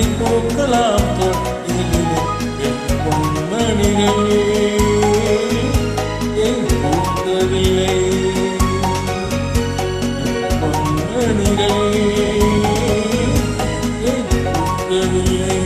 செவ்வந்தி பூக்கலாம் தொட்டிலே என் பொன்மணிகளே என் பூக்கவில்லை பொன்மணிகளே என் பூக்கவில்லை.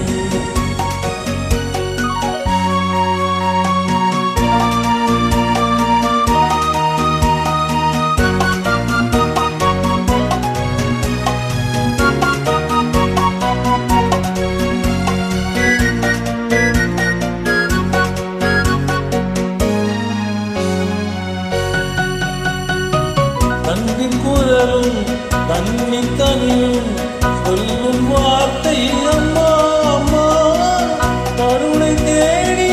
தந்தி குரலும் தண்ணி தனியும் சொல்லும் வார்த்தை அம்மா அம்மா கருணை தேடி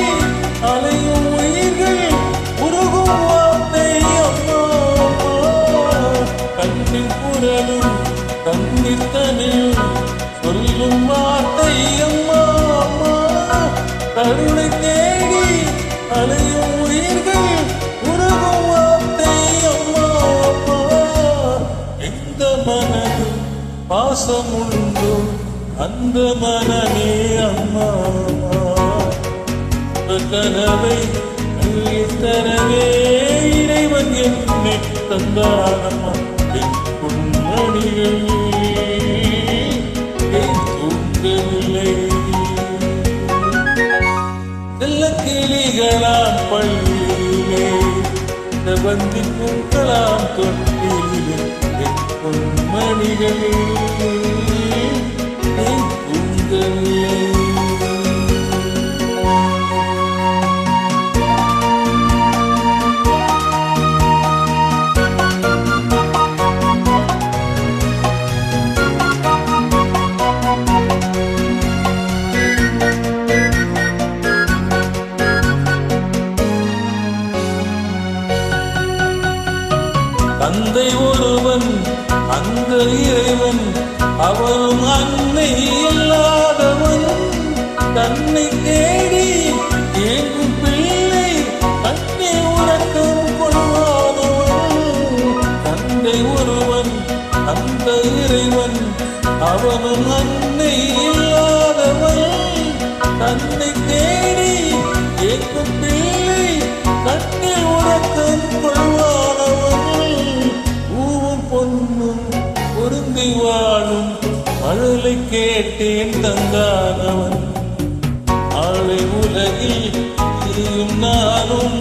அலையும் உயிர்கள் உருகும் வார்த்தை அம்மா அம்மா. தந்தி குரலும் தண்ணி தனியும் சொல்லும் வார்த்தை அம்மா அம்மா கருணை தேடி அலையும் உயிர்கள் உருகும் வார்த்தை அம்மா அம்மா. எந்த மனது பாசம் உண்டோ அந்த மனமே அம்மா கனவை தரவே இறைவன் என்னை தந்தானம்மா என் பொன்மணிகள் தூங்கவில்லை. செல்ல கிளிகளாம் பள்ளியிலே செவ்வந்தி பூக்களாம் தொட்டிலே என் பொன்மணிகளே தூங்கவில்லை. தந்தை ஒருவன் அந்த இறைவன் அவனும் அன்னை இல்லாதவன் தன்னை தேடி ஏங்கும் பிள்ளை தன்னை உறக்கம் கொள்வாதவன். தந்தை ஒருவன் அந்த இறைவன் அவனும் அன்னை இல்லாதவன் தன்னை தேடி ஏங்கும் பிள்ளை தன்னை உறக்கம் கொள்வாதவன். பொன்னும் பொருந்தி வாழும் மழலை கேட்டேன் தந்தானவன் ஆளை உலகில் நீயும் நானும்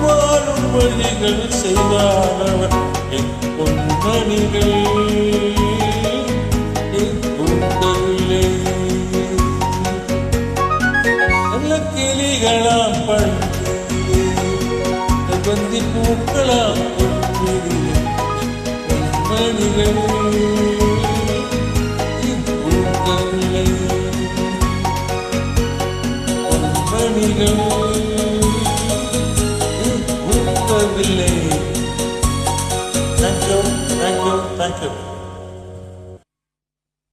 வாழும் வழிகள் செய்வானவன் என் பொன்மணிகள் என் பூக்கவில்லை. நல்ல கிளிகளாம் பள்ளியிலே செவ்வந்தி பூக்களாம் தொட்டிலே மணிகள் பூக்கவில்லை மணிகள் பூக்கவில்லை.